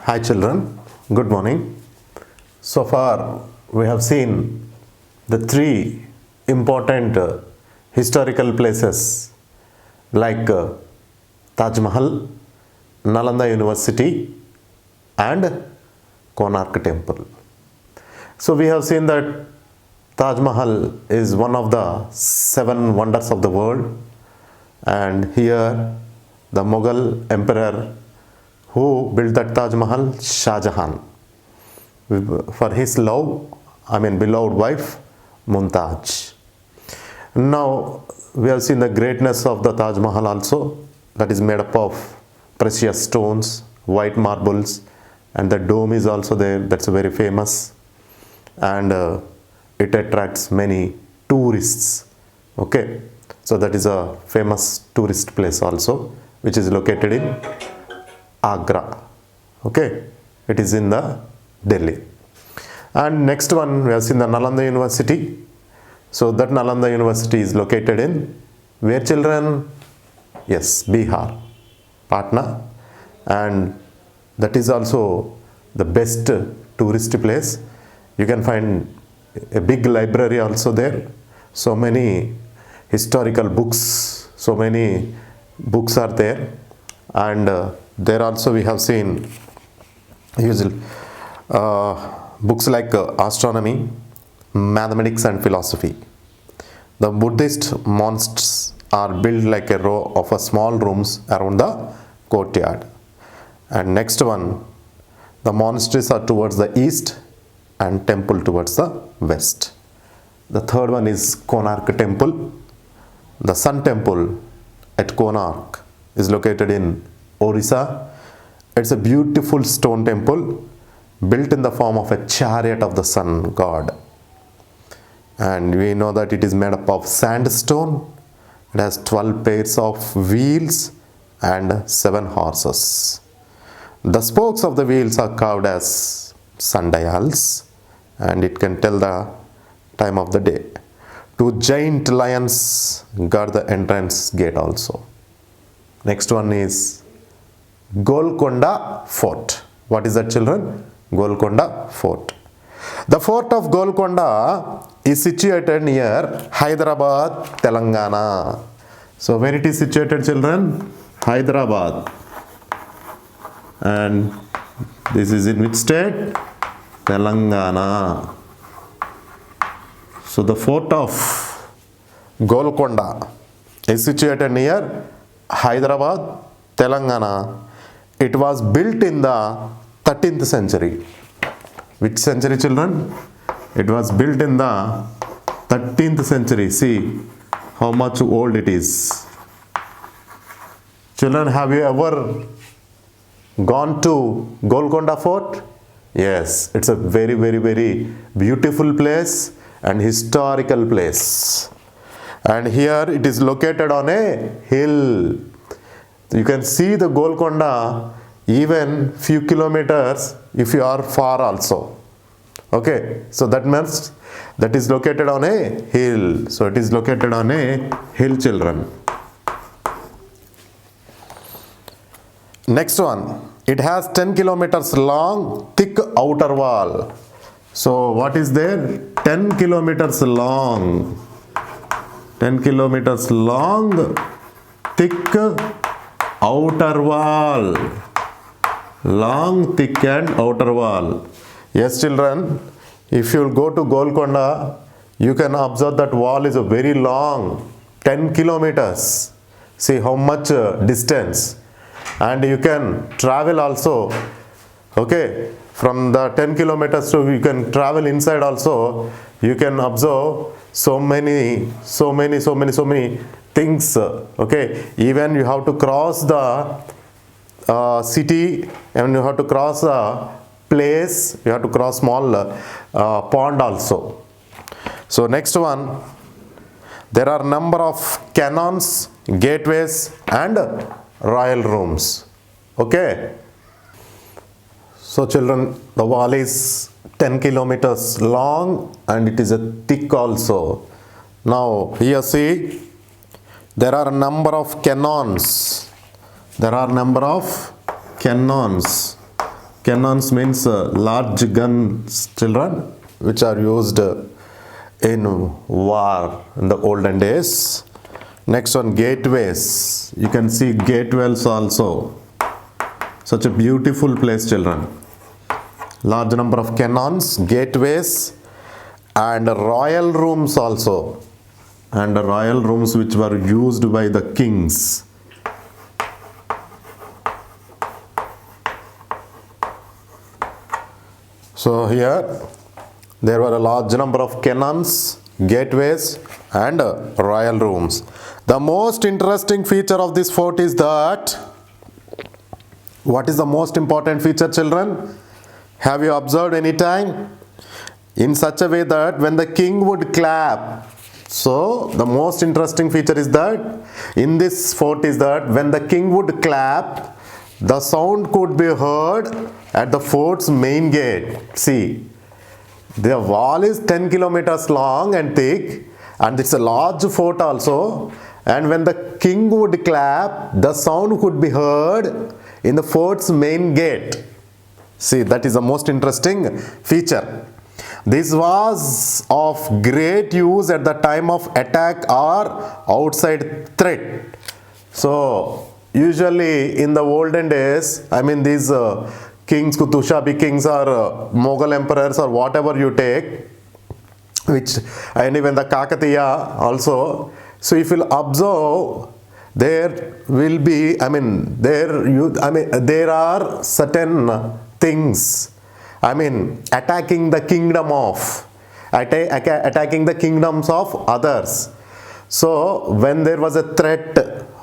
Hi children, good morning. So far we have seen the three important historical places like Taj Mahal, Nalanda University and Konark Temple. So we have seen that Taj Mahal is one of the seven wonders of the world, and here the Mughal emperor who built that Taj Mahal, Shah Jahan, for his beloved wife, Mumtaz. Now we have seen the greatness of the Taj Mahal also, that is made up of precious stones, white marbles, and the dome is also there, that's very famous, and it attracts many tourists. Okay, so that is a famous tourist place also, which is located in Agra. Okay, it is in the Delhi. And next one we have seen the Nalanda University. So that Nalanda University is located in where children? Yes, Bihar, Patna, and that is also the best tourist place. You can find a big library also there. So many historical books, so many books are there, and there also we have seen usually books like astronomy, mathematics and philosophy. The Buddhist mosques are built like a row of small rooms around the courtyard. And next one, the monasteries are towards the east and temple towards the west. The third one is Konark Temple. The Sun Temple at Konark is located in Orissa. It's a beautiful stone temple built in the form of a chariot of the sun god. And we know that it is made up of sandstone. It has 12 pairs of wheels and 7 horses. The spokes of the wheels are carved as sundials, and it can tell the time of the day. 2 giant lions guard the entrance gate also. Next one is Golconda Fort. What is that, children? Golconda Fort. The fort of Golconda is situated near Hyderabad, Telangana. So where it is situated, children? Hyderabad. And this is in which state? Telangana. So the fort of Golconda is situated near Hyderabad, Telangana. It was built in the 13th century. Which century, children? It was built in the 13th century. See how much old it is. Children, have you ever gone to Golconda Fort? Yes, it's a very, very, very beautiful place and historical place. And here it is located on a hill. You can see the Golconda even few kilometers if you are far also. Okay, so that means that is located on a hill. So it is located on a hill, children. Next one, it has 10 kilometers long thick outer wall. So what is there? 10 kilometers long. 10 kilometers long thick outer wall. Long, thick and outer wall. Yes, children, if you go to Golconda, you can observe that wall is a very long, 10 kilometers. See how much distance. And you can travel also. Okay, from the 10 kilometers to you can travel inside also. You can observe so many things. Okay, even you have to cross the city, and you have to cross a place, you have to cross small pond also. So next one, there are number of cannons, gateways and royal rooms. Okay, so children, the wall is 10 kilometers long and it is a thick also. Now here see, there are a number of cannons. There are number of cannons Cannons means large guns, children, which are used in war in the olden days. Next one, gateways. You can see gateways also. Such a beautiful place, children. Large number of cannons, gateways, and royal rooms also. And royal rooms which were used by the kings. So here there were a large number of cannons, gateways, and royal rooms. The most interesting feature of this fort is that, what is the most important feature, children? Have you observed any time? In such a way that when the king would clap, so the most interesting feature is that in this fort is that when the king would clap, the sound could be heard at the fort's main gate. See, the wall is 10 kilometers long and thick, and it's a large fort also. And when the king would clap, the sound could be heard in the fort's main gate. See, that is the most interesting feature. This was of great use at the time of attack or outside threat. So, usually in the olden days, I mean these kings, Kutushabi kings or Mughal emperors or whatever you take, which, and even the Kakatiya also. So if you observe, there will be, there are certain things, attacking the kingdom of, attacking the kingdoms of others. So when there was a threat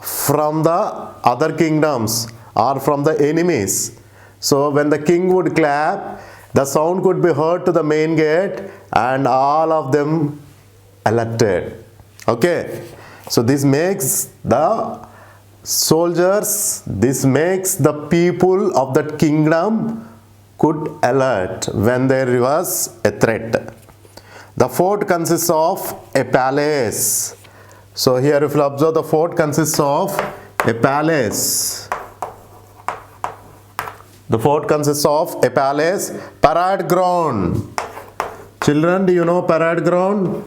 from the other kingdoms or from the enemies, so when the king would clap, the sound could be heard to the main gate and all of them alerted. Okay, so this makes the soldiers, this makes the people of that kingdom could alert when there was a threat. The fort consists of a palace. So here if you observe, the fort consists of a palace. The fort consists of a palace, parade ground. Children, do you know parade ground?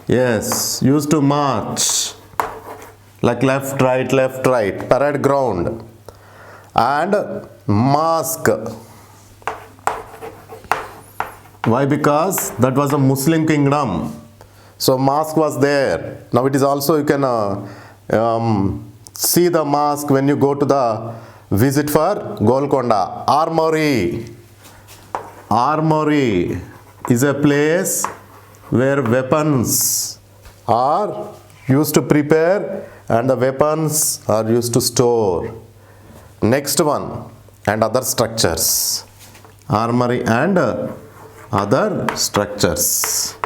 Yes, used to march. Like left, right, parade ground. And mosque. Why? Because that was a Muslim kingdom. So mosque was there. Now it is also, you can see the mosque when you go to the visit for Golconda. Armory. Armory is a place where weapons are used to prepare and the weapons are used to store. Next one, and other structures. Armory and other structures.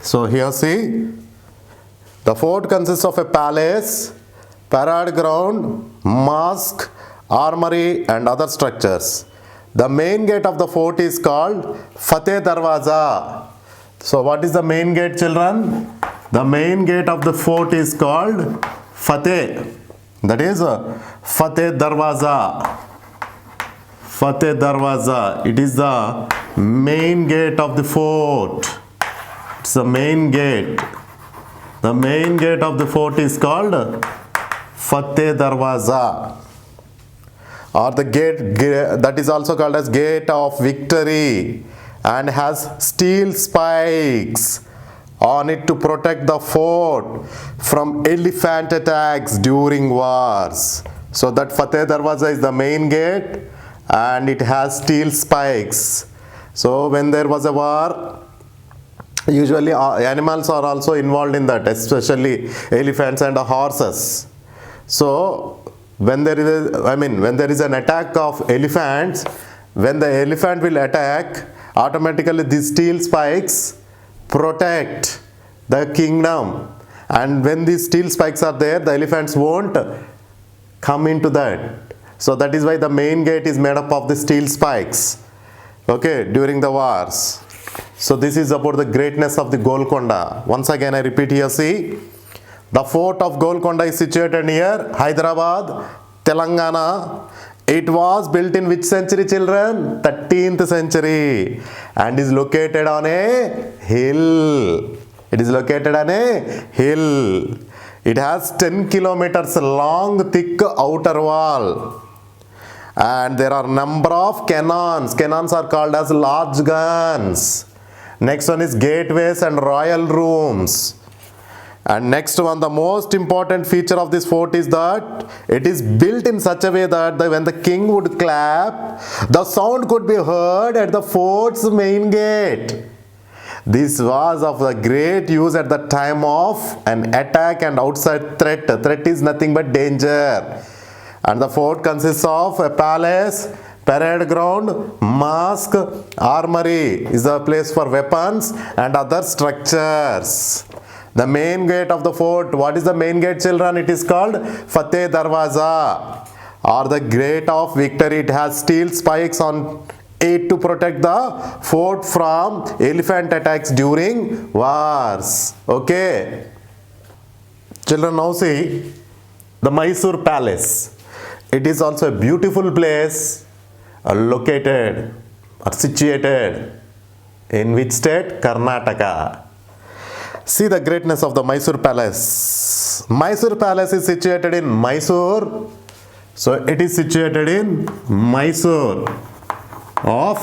So here see, the fort consists of a palace, parade ground, mosque, armory and other structures. The main gate of the fort is called Fateh Darwaza. So what is the main gate, children? The main gate of the fort is called Fateh. That is Fateh Darwaza. Fateh Darwaza. It is the main gate of the fort. It's the main gate. The main gate of the fort is called Fateh Darwaza, or the gate that is also called as Gate of Victory, and has steel spikes on it to protect the fort from elephant attacks during wars. So that Fateh Darwaza is the main gate and it has steel spikes. So when there was a war, usually animals are also involved in that, especially elephants and horses. So when there is when there is an attack of elephants, when the elephant will attack, automatically these steel spikes protect the kingdom, and when these steel spikes are there, the elephants won't come into that. So that is why the main gate is made up of the steel spikes, okay, during the wars. So this is about the greatness of the Golconda. Once again I repeat here, see, The fort of Golconda is situated near Hyderabad, Telangana. It was built in which century, children? 13th century, and is located on a hill. It is located on a hill. It has 10 kilometers long, thick outer wall. And there are number of cannons. Cannons are called as large guns. Next one is gateways and royal rooms. And next one, the most important feature of this fort is that it is built in such a way that when the king would clap, the sound could be heard at the fort's main gate. This was of the great use at the time of an attack and outside threat. Threat is nothing but danger. And the fort consists of a palace, parade ground, mosque, armory is the place for weapons and other structures. The main gate of the fort, what is the main gate, children? It is called Fateh Darwaza, or the gate of victory. It has steel spikes on it to protect the fort from elephant attacks during wars. Okay. Children, now see the Mysore Palace. It is also a beautiful place located or situated in which state? Karnataka. See the greatness of the Mysore Palace. Mysore Palace is situated in Mysore. So it is situated in Mysore of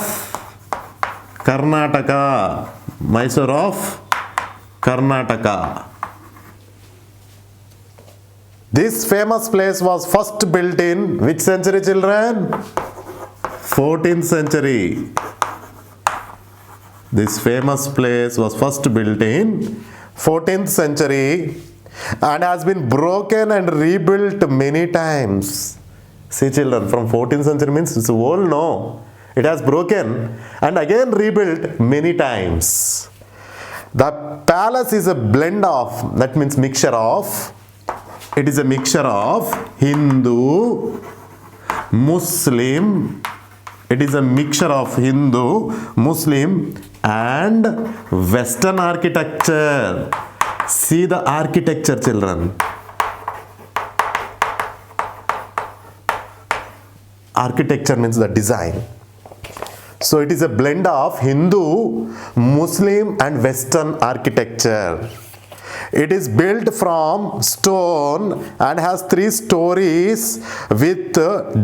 Karnataka. Mysore of Karnataka. This famous place was first built in which century, children? 14th century. This famous place was first built in 14th century and has been broken and rebuilt many times. See, children, from 14th century means it's old, no. It has broken and again rebuilt many times. The palace is a blend of, that means mixture of, it is a mixture of Hindu, Muslim, it is a mixture of Hindu, Muslim and Western architecture. See the architecture, children. Architecture means the design. So it is a blend of Hindu, Muslim and Western architecture. It is built from stone and has 3 stories with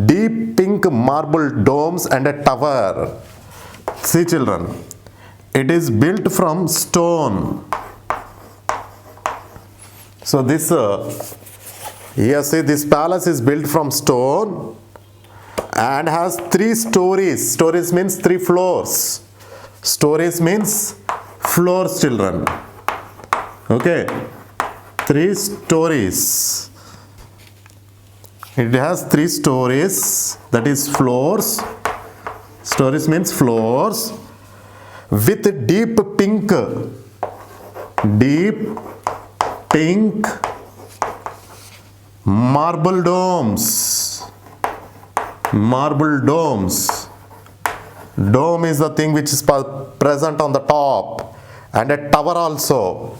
deep pink marble domes and a tower. See, children, it is built from stone. So this here, see, this palace is built from stone and has 3 stories. Stories means 3 floors. Stories means floors, children. Okay, 3 stories. It has 3 stories, that is floors. Stories means floors with deep pink marble domes. Marble domes. Dome is the thing which is present on the top, and a tower also.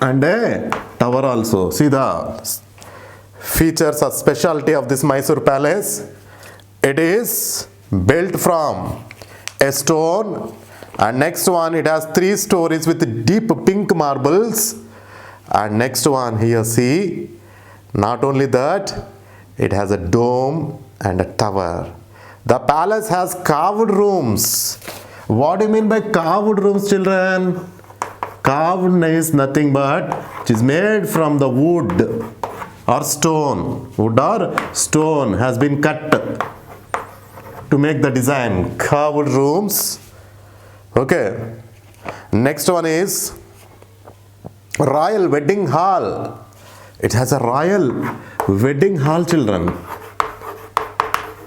And a tower also. See the features or specialty of this Mysore Palace. It is built from a stone, and next one, it has 3 stories with deep pink marbles, and next one here, see, not only that, it has a dome and a tower. The palace has carved rooms. What do you mean by carved rooms, children? Carved is nothing but it is made from the wood or stone. Wood or stone has been cut to make the design. Carved rooms. Okay. Next one is Royal Wedding Hall. It has a royal wedding hall, children.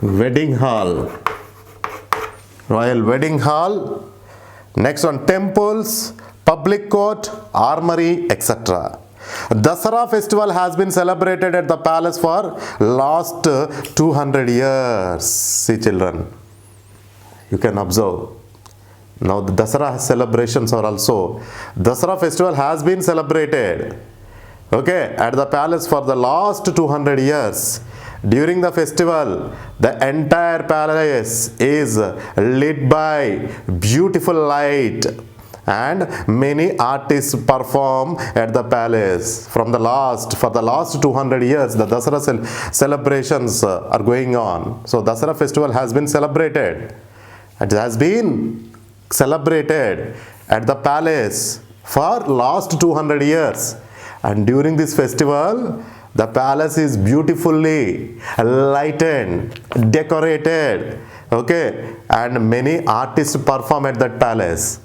Wedding hall. Royal wedding hall. Next one, temples, public court, armory, etc. Dasara festival has been celebrated at the palace for last 200 years. See, children, you can observe. Now the Dasara celebrations are also, Dasara festival has been celebrated, okay, at the palace for the last 200 years. During the festival, the entire palace is lit by beautiful light, and many artists perform at the palace. For the last 200 years, the Dasara celebrations are going on. So Dasara festival has been celebrated. It has been celebrated at the palace for last 200 years, and during this festival the palace is beautifully lightened, decorated, okay, and many artists perform at that palace.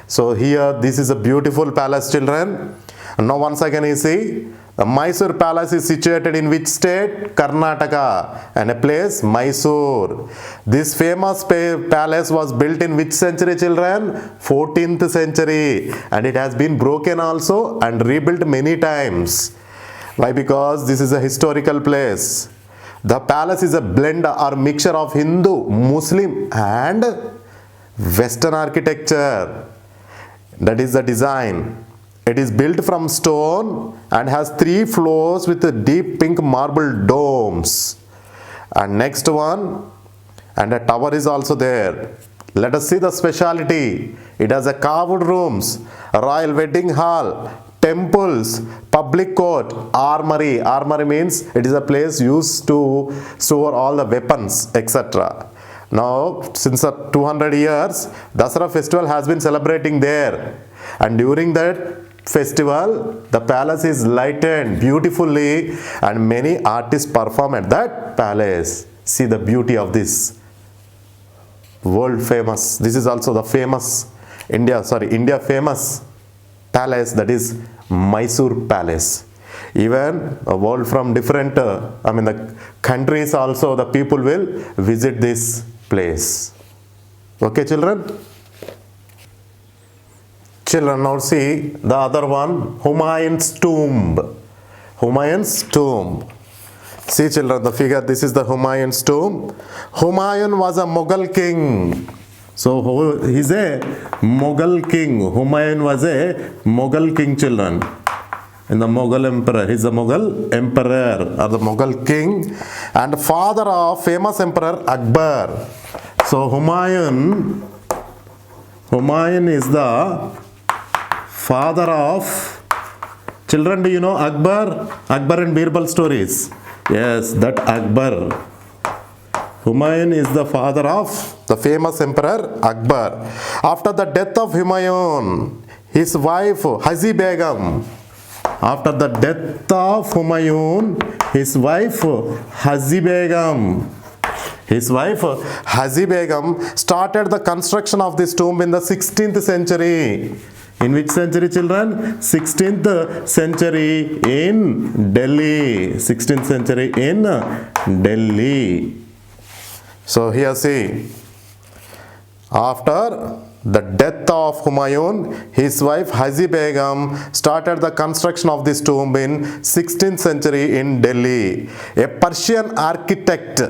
So here this is a beautiful palace, children. Now once again you see, the Mysore palace is situated in which state? Karnataka, and a place Mysore. This famous palace was built in which century, children? 14th century, and it has been broken also and rebuilt many times. Why? Because this is a historical place. The palace is a blend or mixture of Hindu, Muslim and Western architecture. That is the design. It is built from stone and has 3 floors with deep pink marble domes. And next one, and a tower is also there. Let us see the speciality. It has a carved rooms, a royal wedding hall, temples, public court, armory. Armory means it is a place used to store all the weapons, etc. Now, since 200 years, Dasara festival has been celebrating there. And during that festival, the palace is lightened beautifully and many artists perform at that palace. See the beauty of this. World famous. This is also the famous India famous palace, that is Mysore Palace. Even a world from different, the countries also, the people will visit this place. Okay, children? Children, now see the other one, Humayun's tomb. Humayun's tomb. See, children, the figure, this is the Humayun's tomb. Humayun was a Mughal king. So, he is a Mughal king. Humayun was a Mughal king, children. And the Mughal emperor. He is the Mughal emperor or the Mughal king and father of famous emperor Akbar. So, Humayun is the father of, children, do you know Akbar? Akbar and Birbal stories. Yes, that Akbar. Humayun is the father of the famous emperor Akbar. After the death of Humayun, his wife Hazi Begum. After the death of Humayun, his wife Hazi Begum. His wife Hazi Begum started the construction of this tomb in the 16th century. In which century, children? 16th century in Delhi. 16th century in Delhi. So here see, after the death of Humayun, his wife Hazi Begum started the construction of this tomb in 16th century in Delhi. A Persian architect.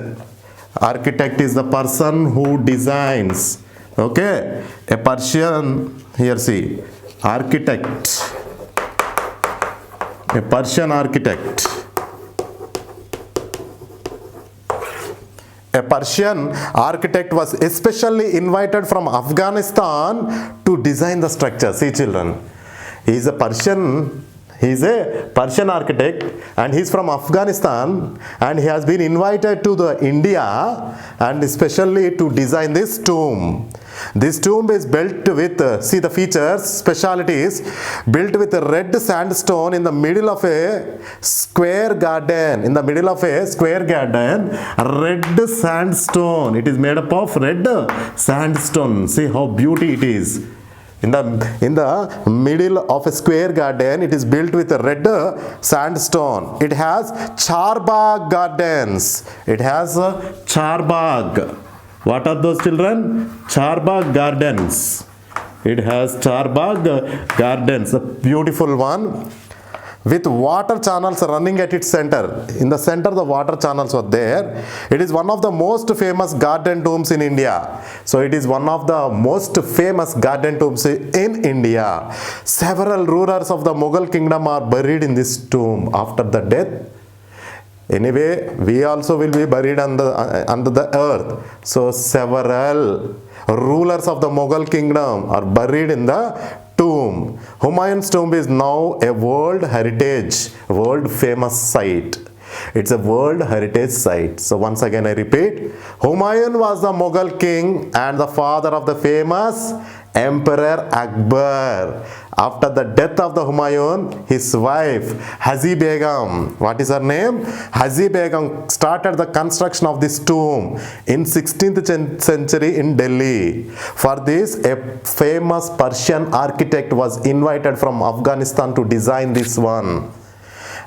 Architect is the person who designs. Okay, a Persian, here see, architect, a Persian architect. A Persian architect was especially invited from Afghanistan to design the structure. See, children, he is a Persian architect and he is from Afghanistan and he has been invited to the India and especially to design this tomb. This tomb is built with, see the features, specialities, built with a red sandstone in the middle of a square garden. In the middle of a square garden, red sandstone. It is made up of red sandstone. See how beauty it is. In the middle of a square garden, it is built with a red sandstone. It has Charbagh gardens. It has Charbagh. What are those, children? Charbagh gardens. It has Charbagh gardens, a beautiful one. with water channels running at its center. In the center the water channels were there. It is one of the most famous garden tombs in India. So it is one of the most famous garden tombs in India. Several rulers of the Mughal kingdom are buried in this tomb after the death. Anyway, we also will be buried under the earth. So several rulers of the Mughal kingdom are buried in the tomb. Humayun's tomb is now a world heritage, world famous site. It's a world heritage site. So once again I repeat, Humayun was the Mughal king and the father of the famous Emperor Akbar. After the death of the Humayun, his wife Hazi Begum, what is her name? Hazi Begum started the construction of this tomb in 16th century in Delhi. For this, a famous Persian architect was invited from Afghanistan to design this one.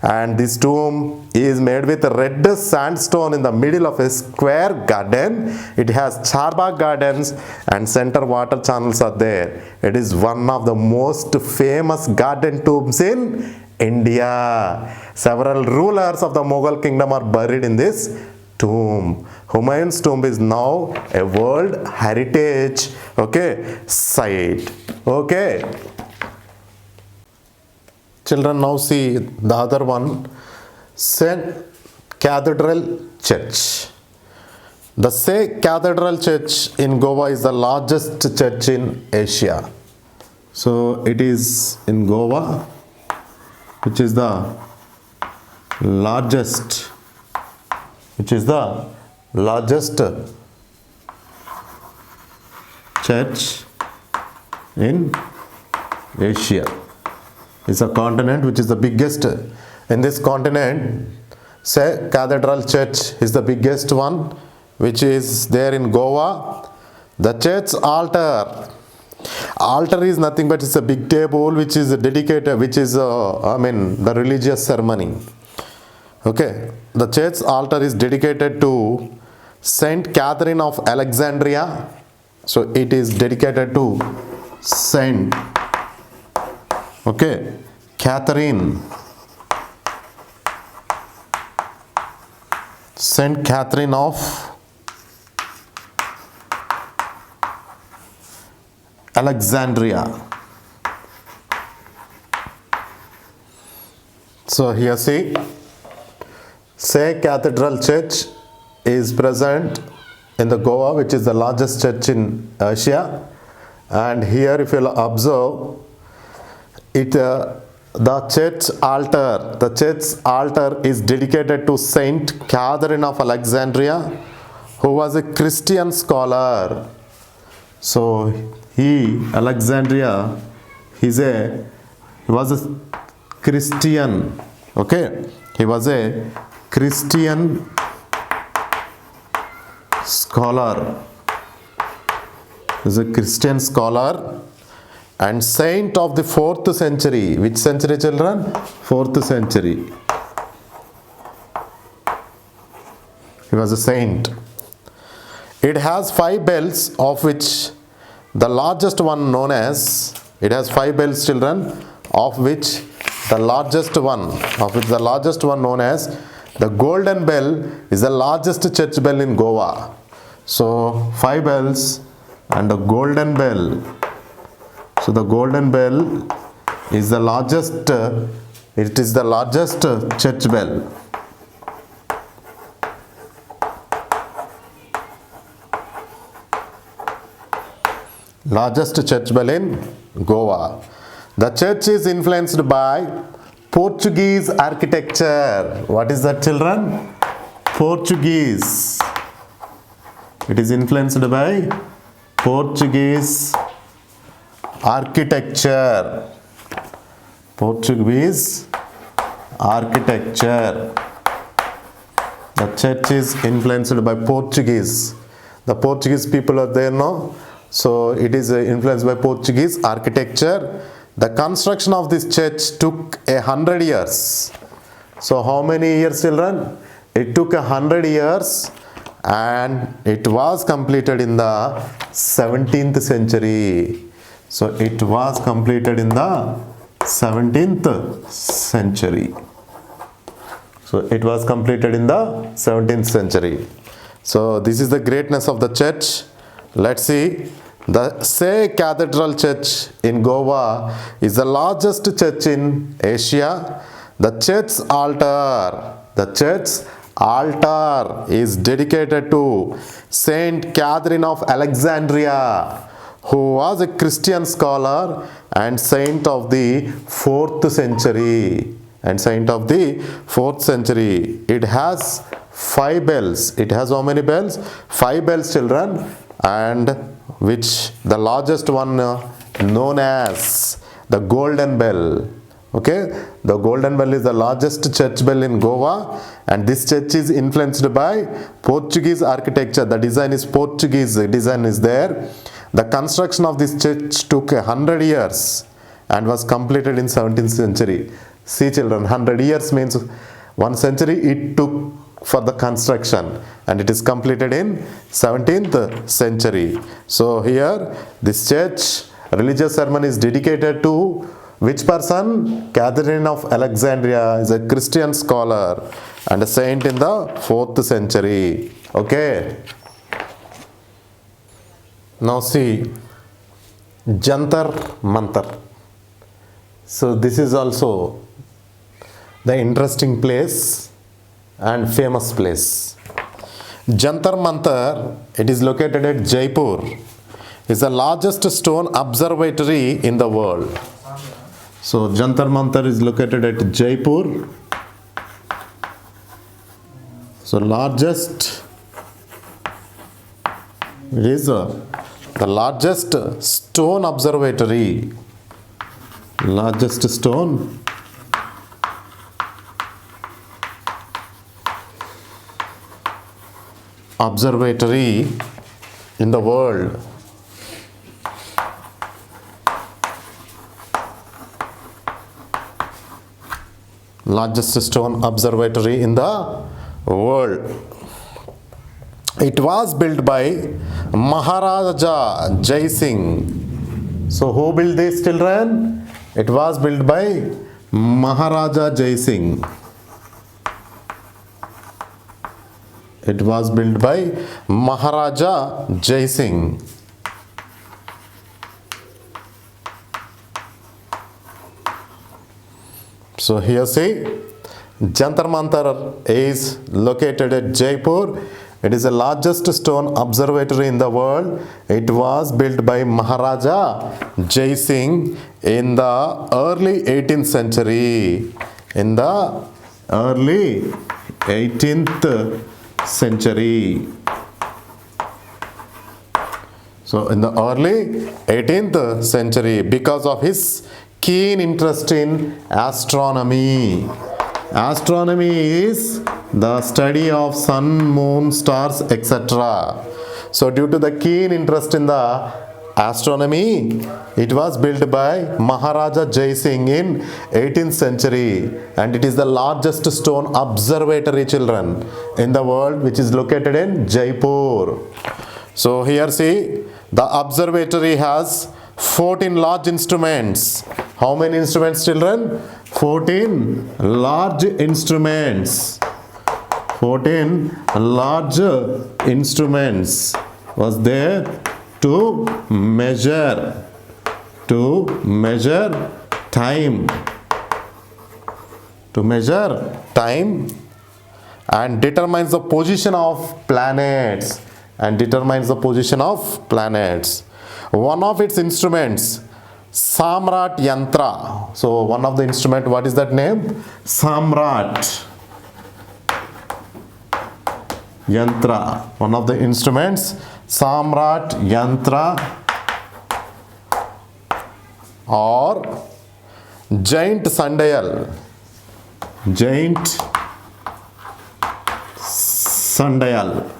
And this tomb is made with red sandstone in the middle of a square garden. It has charbagh gardens and center water channels are there. It is one of the most famous garden tombs in India. Several rulers of the Mughal kingdom are buried in this tomb. Humayun's tomb is now a world heritage, okay, site. Okay. Children, now see the other one, St. Cathedral Church. The St. Cathedral Church in Goa is the largest church in Asia. So it is in Goa, which is the largest church in Asia. It's a continent which is the biggest in this continent. Say Cathedral Church is the biggest one, which is there in Goa. The church altar is nothing but it's a big table which is dedicated, which is the religious ceremony. Okay, the church altar is dedicated to Saint Catherine of Alexandria. So it is dedicated to Saint Saint Catherine of Alexandria. So here see, St. Cathedral Church is present in the Goa, which is the largest church in Asia. And here if you'll observe, the church altar is dedicated to Saint Catherine of Alexandria, who was a Christian scholar. So he was a Christian. Okay, he was a Christian scholar. He was a Christian scholar and saint of the 4th century. Which century, children? 4th century. He was a saint. It has 5 bells, of which the largest one known as, it has 5 bells, children, of which the largest one known as the Golden Bell is the largest church bell in Goa. So 5 bells and the Golden Bell. So the Golden Bell is the largest, it is the largest church bell. Largest church bell in Goa. The church is influenced by Portuguese architecture. What is that, children? Portuguese. It is influenced by Portuguese architecture. Portuguese architecture. The church is influenced by Portuguese. The Portuguese people are there now. So it is influenced by Portuguese architecture. The construction of this church took 100 years. So how many years, children? It took 100 years and it was completed in the 17th century. So it was completed in the 17th century. So it was completed in the 17th century. So this is the greatness of the church. Let's see. The Say Cathedral Church in Goa is the largest church in Asia. The church's altar is dedicated to Saint Catherine of Alexandria, who was a Christian scholar and saint of the 4th century. It has 5 bells. It has how many bells? 5 bells, children, and which the largest one known as the Golden Bell. Okay, the Golden Bell is the largest church bell in Goa, and this church is influenced by Portuguese architecture. The design is Portuguese design is there. The construction of this church took 100 years and was completed in 17th century. See, children, 100 years means 1 century it took for the construction, and it is completed in 17th century. So here this church religious ceremony is dedicated to which person? Catherine of Alexandria is a Christian scholar and a saint in the 4th century. Okay. Now see, Jantar Mantar. So this is also the interesting place and famous place. Jantar Mantar, it is located at Jaipur, is the largest stone observatory in the world. So Jantar Mantar is located at Jaipur. So largest, it is the largest stone observatory. Largest stone observatory in the world. Largest stone observatory in the world. It was built by Maharaja Jai Singh. So who built this, children? It was built by Maharaja Jai Singh. It was built by Maharaja Jai Singh. So here see, Jantar Mantar is located at Jaipur. It is the largest stone observatory in the world. It was built by Maharaja Jai Singh in the early 18th century. In the early 18th century. So in the early 18th century, because of his keen interest in astronomy. Astronomy is the study of sun, moon, stars, etc. So due to the keen interest in the astronomy, it was built by Maharaja Jai Singh in 18th century, and it is the largest stone observatory, children, in the world, which is located in Jaipur. So here see, the observatory has 14 large instruments. How many instruments, children? 14 large instruments. 14 large instruments was there to measure time. To measure time and determines the position of planets. One of its instruments, Samrat Yantra. So one of the instrument, what is that name? Samrat Yantra. One of the instruments, Samrat Yantra, or giant sundial. Giant sundial.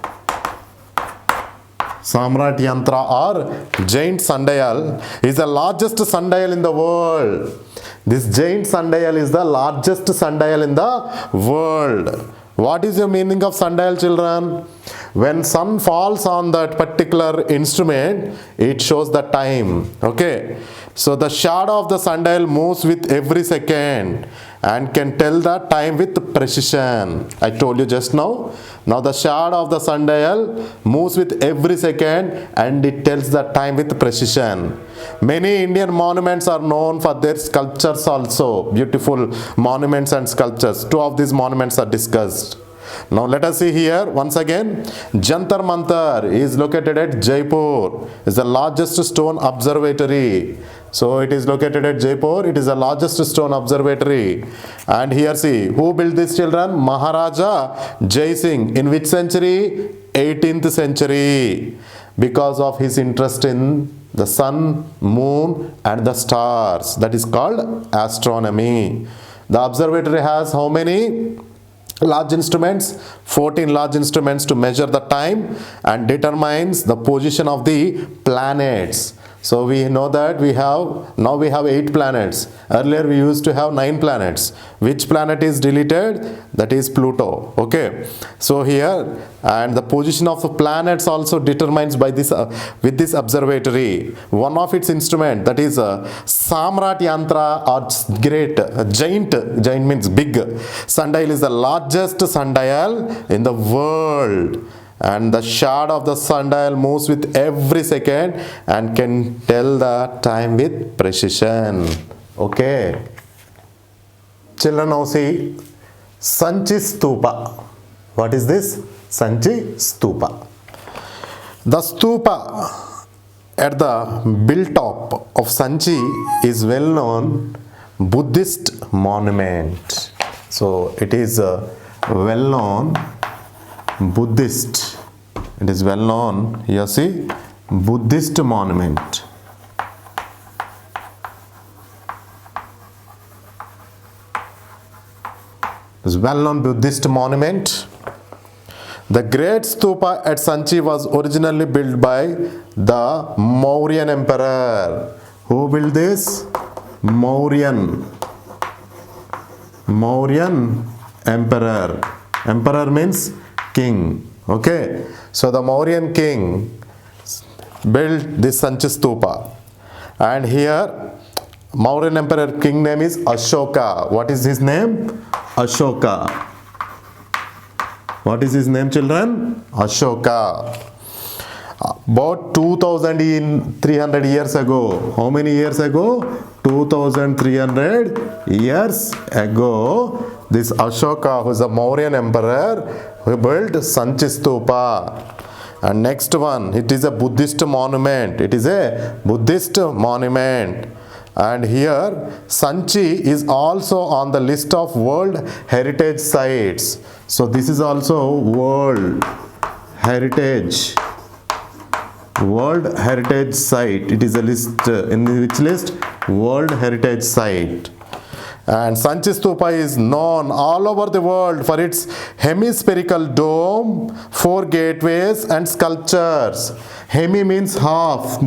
Samrat Yantra or giant sundial is the largest sundial in the world. This giant sundial is the largest sundial in the world. What is the meaning of sundial, children? When sun falls on that particular instrument, it shows the time. Okay. So the shadow of the sundial moves with every second and can tell the time with precision. I told you just now. Now the shadow of the sundial moves with every second and it tells the time with precision. Many Indian monuments are known for their sculptures also. Beautiful monuments and sculptures. Two of these monuments are discussed. Now let us see here once again. Jantar Mantar is located at Jaipur. It's the largest stone observatory. So it is located at Jaipur. It is the largest stone observatory. And here see, who built this, children? Maharaja Jai Singh. In which century? 18th century. Because of his interest in the sun, moon and the stars. That is called astronomy. The observatory has how many large instruments? 14 large instruments to measure the time and determines the position of the planets. So we know that we have 8 planets. Earlier we used to have 9 planets. Which planet is deleted? That is Pluto. Okay. So here, and the position of the planets also determines by this with this observatory. One of its instrument, that is Samrat Yantra, or great giant means big. Sundial is the largest sundial in the world. And the shadow of the sundial moves with every second and can tell the time with precision. Okay. Children, now see Sanchi Stupa. What is this? Sanchi Stupa. The stupa at the hilltop of Sanchi is well known Buddhist monument. So it is a well known Buddhist. It is well known, you see, Buddhist monument. It is well known Buddhist monument. The great stupa at Sanchi was originally built by the Mauryan emperor. Who built this? Mauryan emperor. Emperor means king. Okay. So the Mauryan king built this Sanchi Stupa. And here Mauryan emperor king name is Ashoka. What is his name? Ashoka. What is his name, children? Ashoka. About 2300 years ago. How many years ago? 2300 years ago. This Ashoka, who is a Mauryan emperor, who built Sanchi Stupa. And next one, it is a Buddhist monument. It is a Buddhist monument. And here Sanchi is also on the list of World Heritage Sites. So this is also World Heritage Site. It is a list. In which list? World Heritage Site. And Sanchi Stupa is known all over the world for its hemispherical dome, 4 gateways and sculptures. Hemi means half.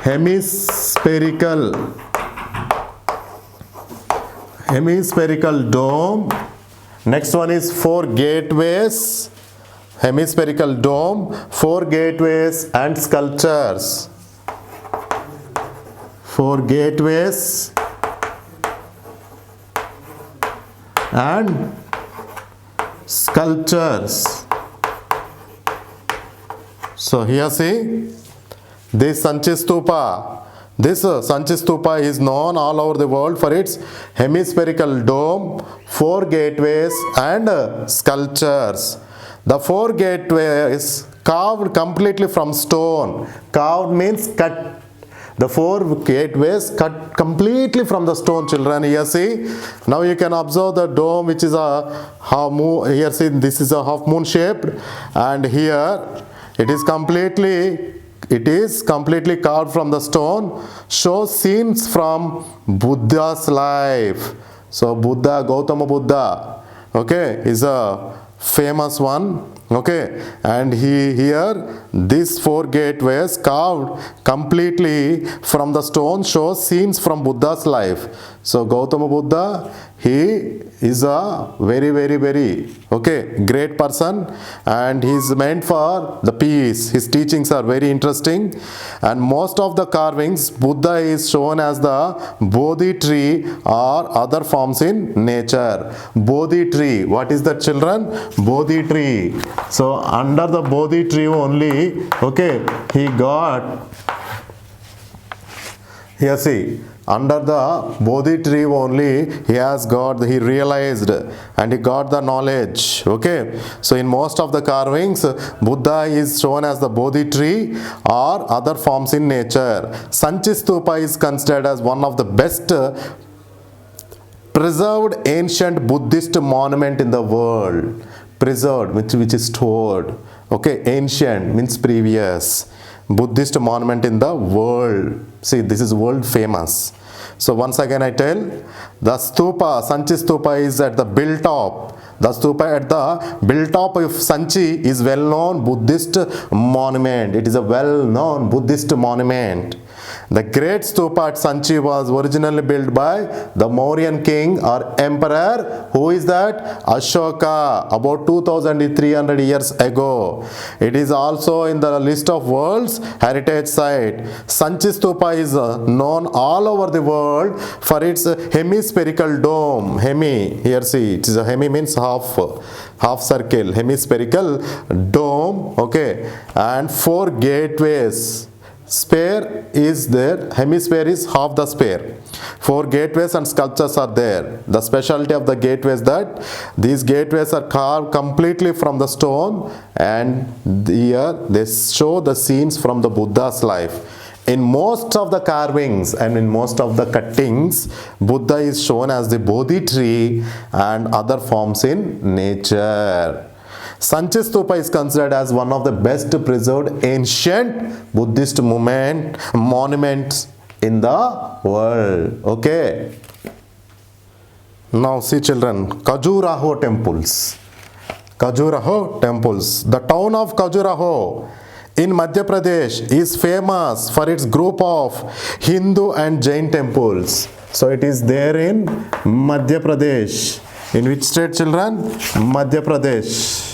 Hemispherical dome. Next one is 4 gateways. Hemispherical dome, 4 gateways and sculptures. 4 gateways and sculptures. So here see, this Sanchi Stupa. This Sanchi Stupa is known all over the world for its hemispherical dome, 4 gateways and sculptures. The 4 gateways carved completely from stone. Carved means cut. The 4 gateways cut completely from the stone, children. Here see, now you can observe the dome, which is a half moon. Here see, this is a half moon shaped, and here it is completely carved from the stone. Shows scenes from Buddha's life. So Buddha, Gautama Buddha, okay, is a famous one. Okay, and here these 4 gateways carved completely from the stone shows scenes from Buddha's life. So Gautama Buddha, he is a very okay, great person, and he is meant for the peace. His teachings are very interesting, and most of the carvings Buddha is shown as the Bodhi tree or other forms in nature. Bodhi tree, what is that, children? Bodhi tree. So under the Bodhi tree only, okay, he got, here see, under the Bodhi tree only he realized and he got the knowledge. Okay, so in most of the carvings Buddha is shown as the Bodhi tree or other forms in nature. Sanchi Stupa is considered as one of the best preserved ancient Buddhist monument in the world. Preserved, which is stored. Okay, ancient means previous. Buddhist monument in the world. See, this is world famous. So once again I tell, the stupa, Sanchi stupa is at the Billtop. The stupa at the Billtop of Sanchi is well-known Buddhist monument. It is a well-known Buddhist monument. The great stupa at Sanchi was originally built by the Mauryan king or emperor. Who is that? Ashoka, about 2300 years ago. It is also in the list of world's heritage site. Sanchi stupa is known all over the world for its hemispherical dome. Hemi, here see, it is a hemi means half circle, hemispherical dome, okay, and 4 gateways. Sphere is there, hemisphere is half the sphere. 4 gateways and sculptures are there. The specialty of the gateways that these gateways are carved completely from the stone, and here they show the scenes from the Buddha's life. In most of the carvings and in most of the cuttings, Buddha is shown as the Bodhi tree and other forms in nature. Sanchi Stupa is considered as one of the best preserved ancient Buddhist monuments in the world. Okay. Now see, children, Khajuraho temples. Khajuraho temples. The town of Khajuraho in Madhya Pradesh is famous for its group of Hindu and Jain temples. So it is there in Madhya Pradesh. In which state, children? Madhya Pradesh.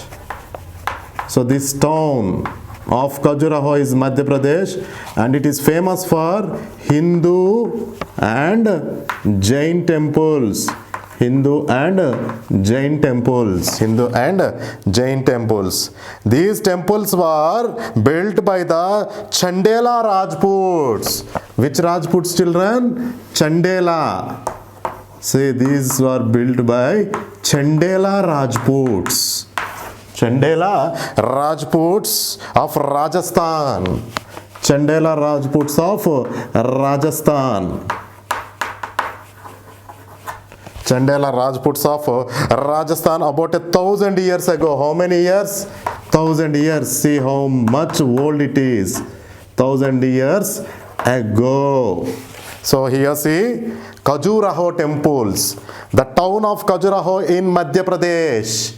So this town of Khajuraho is Madhya Pradesh, and it is famous for Hindu and Jain temples. Hindu and Jain temples. Hindu and Jain temples. These temples were built by the Chandela Rajputs. Which Rajputs, children? Chandela. See, these were built by Chandela Rajputs. Chandela Rajputs of Rajasthan. Chandela Rajputs of Rajasthan. Chandela Rajputs of Rajasthan about 1000 years ago. How many years? 1000 years. See how much old it is. 1000 years ago. So here see Khajuraho temples. The town of Khajuraho in Madhya Pradesh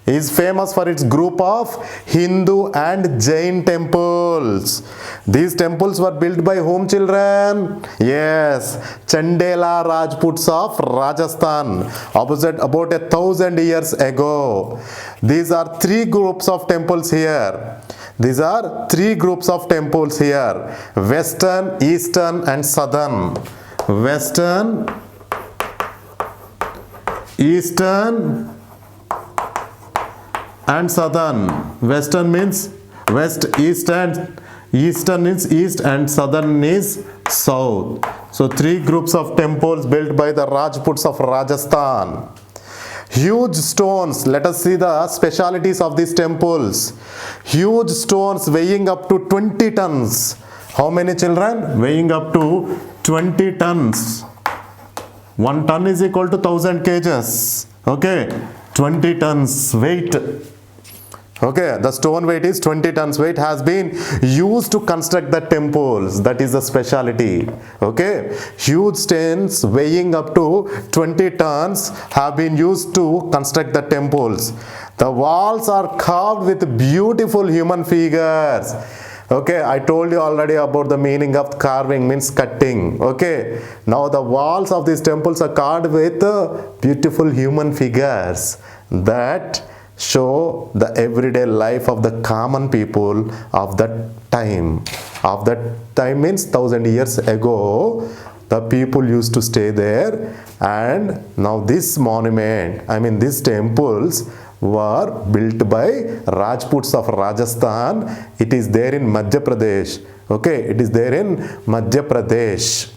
is famous for its group of Hindu and Jain temples. These temples were built by whom, children? Yes, Chandela Rajputs of Rajasthan, about 1000 years ago. These are 3 groups of temples here. These are 3 groups of temples here: Western, Eastern and Southern. Western, Eastern and Southern. Western means west, east, and Eastern is east, and Southern is south. So 3 groups of temples built by the Rajputs of Rajasthan. Huge stones. Let us see the specialities of these temples. Huge stones weighing up to 20 tons. How many, children? Weighing up to 20 tons. 1 ton is equal to 1000 kgs. Okay, 20 tons weight. Okay, the stone weight is 20 tons weight has been used to construct the temples. That is the speciality. Okay, huge stones weighing up to 20 tons have been used to construct the temples. The walls are carved with beautiful human figures. Okay, I told you already about the meaning of carving, means cutting. Okay, now the walls of these temples are carved with beautiful human figures that show the everyday life of the common people of that time. Of that time means 1,000 years ago, the people used to stay there, and now this monument, I mean these temples, were built by Rajputs of Rajasthan. It is there in Madhya Pradesh. Okay, it is there in Madhya Pradesh.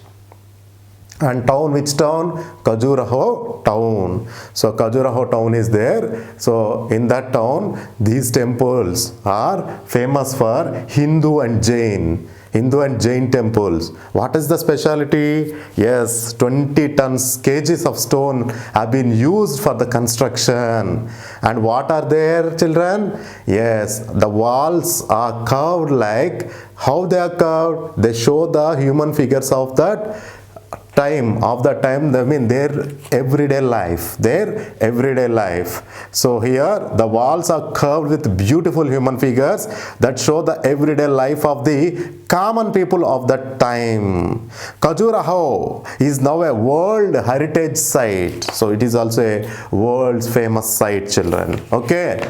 And town, which town? Khajuraho town. So Khajuraho town is there. So in that town, these temples are famous for Hindu and Jain. Hindu and Jain temples. What is the speciality? Yes, 20 tons kgs of stone have been used for the construction. And what are there, children? Yes, the walls are carved like how they are carved. They show the human figures of that time, I mean their everyday life, so here the walls are curved with beautiful human figures that show the everyday life of the common people of that time. Khajuraho is now a world heritage site, so it is also a world's famous site, children. Okay,